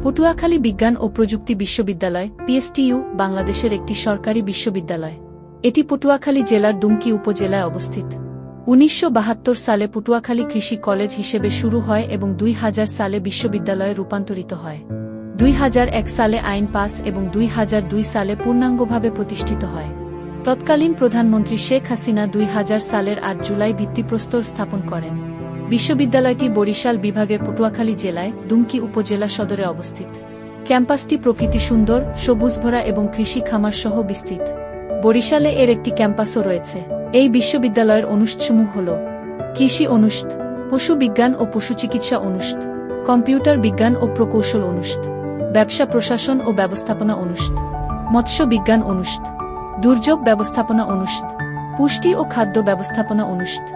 পটুয়াখালী বিজ্ঞান ও প্রযুক্তি বিশ্ববিদ্যালয় পিএসটিইউ বাংলাদেশের একটি সরকারি বিশ্ববিদ্যালয়। এটি পটুয়াখালী জেলার দুমকি উপজেলায় অবস্থিত। ১৯৭২ সালে পটুয়াখালী কৃষি কলেজ হিসেবে শুরু হয় এবং ২০০০ সালে বিশ্ববিদ্যালয়ে রূপান্তরিত হয়। ২০০১ সালে আইন পাস এবং ২০০২ সালে পূর্ণাঙ্গভাবে প্রতিষ্ঠিত হয়। তৎকালীন প্রধানমন্ত্রী শেখ হাসিনা ২০০০ সালের ৮ জুলাই ভিত্তিপ্রস্তর স্থাপন করেন। বিশ্ববিদ্যালয়টি বরিশাল বিভাগের পটুয়াখালী জেলায় দুমকি উপজেলা সদরে অবস্থিত। ক্যাম্পাসটি প্রকৃতি সুন্দর, সবুজভরা এবং কৃষি খামার সহ বিস্তৃত। বরিশালে এর একটি ক্যাম্পাসও রয়েছে। এই বিশ্ববিদ্যালয়ের অনুষদসমূহ হল কৃষি অনুষদ, পশু বিজ্ঞান ও পশু চিকিৎসা অনুষদ, কম্পিউটার বিজ্ঞান ও প্রকৌশল অনুষদ, ব্যবসা প্রশাসন ও ব্যবস্থাপনা অনুষদ, মৎস্য বিজ্ঞান অনুষদ, দুর্যোগ ব্যবস্থাপনা অনুষদ, পুষ্টি ও খাদ্য ব্যবস্থাপনা অনুষদ,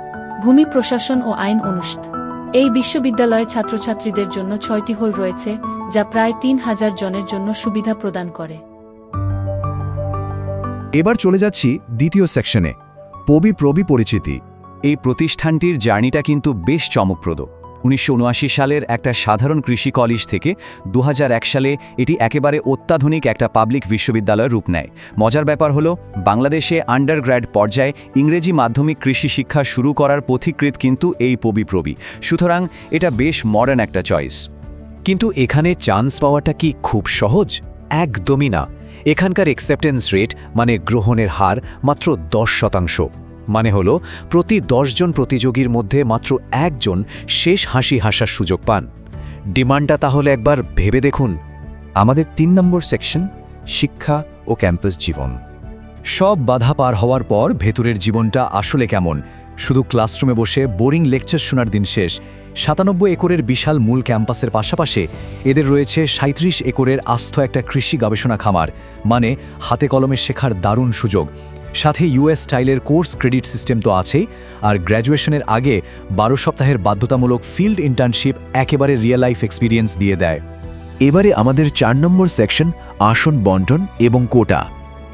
ভূমি প্রশাসন ও আইন অনুষদ। এই বিশ্ববিদ্যালয়ে ছাত্রছাত্রীদের জন্য ৬টি হল রয়েছে, যা প্রায় ৩,০০০ জনের জন্য সুবিধা প্রদান করে। এবার চলে যাচ্ছি দ্বিতীয় সেকশনে, পবি-প্রবি পরিচিতি। এই প্রতিষ্ঠানটির জার্নিটা কিন্তু বেশ চমকপ্রদ। ১৯৭৯ সালের একটা সাধারণ কৃষি কলেজ থেকে ২০০১ সালে এটি একেবারে অত্যাধুনিক একটা পাবলিক বিশ্ববিদ্যালয়ের রূপ নেয়। মজার ব্যাপার হলো, বাংলাদেশে আন্ডারগ্র্যাড পর্যায়ে ইংরেজি মাধ্যমিক কৃষি শিক্ষা শুরু করার পথিকৃৎ কিন্তু এই পবি-প্রবি। সুতরাং এটা বেশ মডার্ন একটা চয়েস। কিন্তু এখানে চান্স পাওয়াটা কি খুব সহজ? একদমই না। এখানকার অ্যাকসেপ্টেন্স রেট মানে গ্রহণের হার মাত্র ১০%। মানে হলো প্রতি ১০ জন প্রতিযোগীর মধ্যে মাত্র একজন শেষ হাসি হাসার সুযোগ পান। ডিমান্ডটা তাহলে একবার ভেবে দেখুন। আমাদের ৩ নম্বর সেকশন, শিক্ষা ও ক্যাম্পাস জীবন। সব বাধা পার হওয়ার পর ভেতরের জীবনটা আসলে কেমন? শুধু ক্লাসরুমে বসে বোরিং লেকচার শোনার দিন শেষ। ৯৭ একরের বিশাল মূল ক্যাম্পাসের পাশাপাশি এদের রয়েছে ৩৭ একরের আস্ত একটা কৃষি গবেষণা খামার, মানে হাতে কলমে শেখার দারুণ সুযোগ। সাথে ইউএস স্টাইলের কোর্স ক্রেডিট সিস্টেম তো আছেই, আর গ্র্যাজুয়েশনের আগে ১২ সপ্তাহের বাধ্যতামূলক ফিল্ড ইন্টার্নশিপ একেবারে রিয়েল লাইফ এক্সপিরিয়েন্স দিয়ে দেয়। এবারে আমাদের ৪ নম্বর সেকশন, আসন বন্টন এবং কোটা।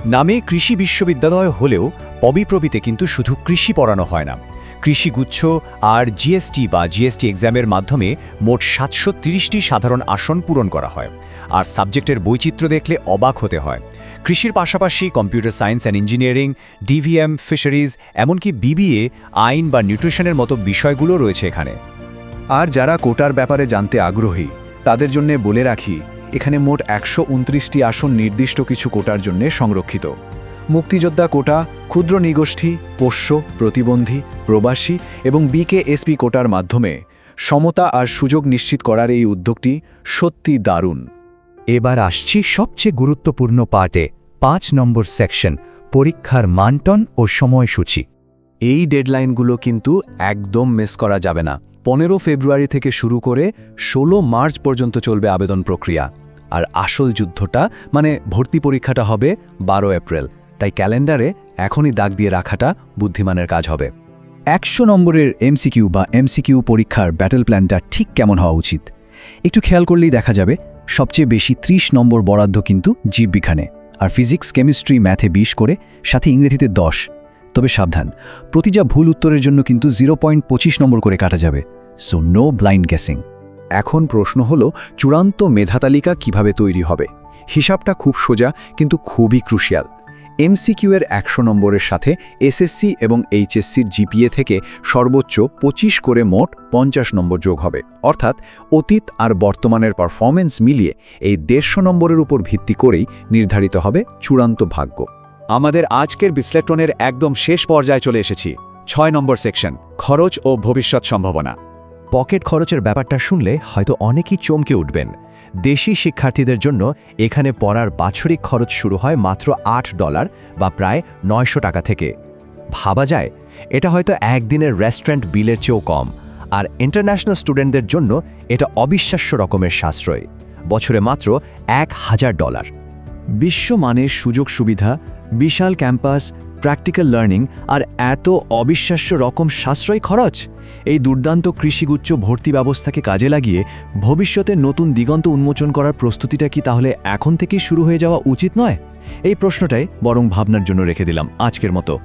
নামে কৃষি বিশ্ববিদ্যালয় হলেও পবি-প্রবিতে কিন্তু শুধু কৃষি পড়ানো হয় না। কৃষিগুচ্ছ আর জিএসটি এক্সামের মাধ্যমে মোট ৭৩০টি সাধারণ আসন পূরণ করা হয়। আর সাবজেক্টের বৈচিত্র্য দেখলে অবাক হতে হয়। কৃষির পাশাপাশি computer science and engineering, DVM, fisheries, এমনকি বিবিএ, আইন বা নিউট্রিশনের মতো বিষয়গুলো রয়েছে এখানে। আর যারা কোটার ব্যাপারে জানতে আগ্রহী তাদের জন্য বলে রাখি, এখানে মোট ১২৯টি আসন নির্দিষ্ট কিছু কোটার জন্য সংরক্ষিত। মুক্তিযোদ্ধা কোটা, ক্ষুদ্র নিগোষ্ঠী, পোষ্য, প্রতিবন্ধী, প্রবাসী এবং বিকেএসপি কোটার মাধ্যমে সমতা আর সুযোগ নিশ্চিত করার এই উদ্যোগটি সত্যি দারুণ। এবার আসছি সবচেয়ে গুরুত্বপূর্ণ পার্টে, ৫ নম্বর সেকশন, পরীক্ষার মানটন ও সময়সূচি। এই ডেডলাইনগুলো কিন্তু একদম মিস করা যাবে না। ১৫ ফেব্রুয়ারি থেকে শুরু করে ১৬ মার্চ পর্যন্ত চলবে আবেদন প্রক্রিয়া। আর আসল যুদ্ধটা মানে ভর্তি পরীক্ষাটা হবে ১২ এপ্রিল। তাই ক্যালেন্ডারে এখনই দাগ দিয়ে রাখাটা বুদ্ধিমানের কাজ হবে। ১০০ নম্বরের এমসিকিউ বা এমসিকিউ পরীক্ষার ব্যাটল প্ল্যানটা ঠিক কেমন হওয়া উচিত একটু খেয়াল করলেই দেখা যাবে। সবচেয়ে বেশি ৩০ নম্বর বরাদ্দ কিন্তু জীববিজ্ঞানে, আর ফিজিক্স, কেমিস্ট্রি, ম্যাথে ২০ করে, সাথে ইংরেজিতে ১০। তবে সাবধান, প্রতিটা ভুল উত্তরের জন্য কিন্তু 0.25 নম্বর করে কাটা যাবে। So no blind guessing. এখন প্রশ্ন হলো, চূড়ান্ত মেধাতালিকা কিভাবে তৈরি হবে? হিসাবটা খুব সোজা কিন্তু খুবই ক্রুশিয়াল। এমসিকিউ এর ১০০ নম্বরের সাথে এসএসসি এবং এইচএসসির জিপিএ থেকে সর্বোচ্চ ২৫ করে মোট ৫০ নম্বর যোগ হবে। অর্থাৎ অতীত আর বর্তমানের পারফরমেন্স মিলিয়ে এই ১৫০ নম্বরের উপর ভিত্তি করেই নির্ধারিত হবে চূড়ান্ত ভাগ্য। আমাদের আজকের বিশ্লেষণের একদম শেষ পর্যায়ে চলে এসেছি। ৬ নম্বর সেকশন, খরচ ও ভবিষ্যৎ সম্ভাবনা। পকেট খরচের ব্যাপারটা শুনলে হয়তো অনেকেই চমকে উঠবেন। দেশি শিক্ষার্থীদের জন্য এখানে পড়ার বাৎসরিক খরচ শুরু হয় মাত্র $৮ বা প্রায় ৯০০ টাকা থেকে। ভাবা যায়, এটা হয়তো একদিনের রেস্টুরেন্ট বিলের চেয়েও কম। আর ইন্টারন্যাশনাল স্টুডেন্টদের জন্য এটা অবিশ্বাস্য রকমের সাশ্রয়, বছরে মাত্র $১,০০০। বিশ্বমানের সুযোগ সুবিধা, বিশাল ক্যাম্পাস, প্র্যাকটিক্যাল লার্নিং আর এত অবিশ্বাস্য রকম সাশ্রয়ী খরচ। এই দুর্দান্ত কৃষিগুচ্ছ ভর্তি ব্যবস্থাকে কাজে লাগিয়ে ভবিষ্যতে নতুন দিগন্ত উন্মোচন করার প্রস্তুতিটা কি তাহলে এখন থেকেই শুরু হয়ে যাওয়া উচিত নয়? এই প্রশ্নটাই বরং ভাবনার জন্য রেখে দিলাম আজকের মতো।